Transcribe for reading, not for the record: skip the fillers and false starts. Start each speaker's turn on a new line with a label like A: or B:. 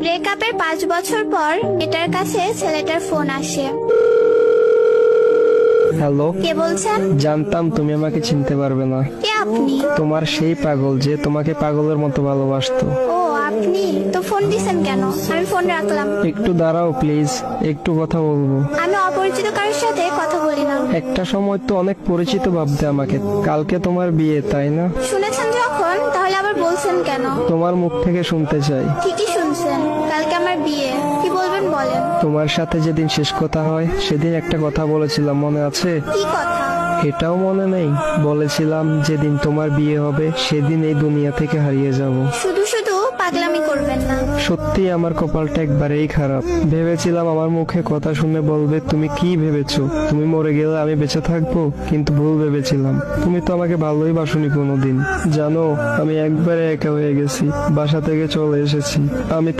A: ব্রেকআপের 5 বছর পর মেয়েটার কাছে ছেলেটার ফোন আসে।
B: হ্যালো,
A: কে বলছেন?
B: জানতাম তুমি আমাকে চিনতে পারবে না।
A: কে আপনি?
B: তোমার সেই পাগল যে তোমাকে পাগলের মতো ভালোবাসতো।
A: ও আপনি তো ফোন দিছেন কেন? আমি ফোন রাখলাম।
B: একটু দাঁড়াও প্লিজ, একটু কথা বলবো।
A: আমি অপরিচিত কারোর সাথে কথা বলি না।
B: একটা সময় তো অনেক পরিচিত ভাবতে আমাকে। কালকে তোমার বিয়ে, তাই না?
A: শুনেছেন যখন, তাহলে আবার বলছেন কেন?
B: তোমার মুখ থেকে শুনতে চাই।
A: ঠিকই শুনছেন, কালকে আমার বিয়ে। কি বলবেন বলেন।
B: তোমার সাথে যেদিন শেষ কথা হয় সেদিন একটা কথা বলেছিলাম, মনে আছে?
A: কি কথা?
B: এটাও মনে নেই? বলেছিলাম যেদিন তোমার বিয়ে হবে সেদিন এই দুনিয়া থেকে হারিয়ে যাব।
A: শুধু শুধু পাগলামি করবেন না।
B: সত্যি আমার কপালটা একবারেই খারাপ। ভেবেছিলাম আমার মুখে কথা শুনে বলবে তুমি কি ভেবেছো, তুমি মরে গেলে আমি বেঁচে থাকবো, কিন্তু ভুল ভেবেছিলাম। তুমি তো আমাকে ভালোই বাসনি কোনোদিন। জানো, আমি একবারে একা হয়ে গেছি, বাসা থেকে চলে এসেছি। আমি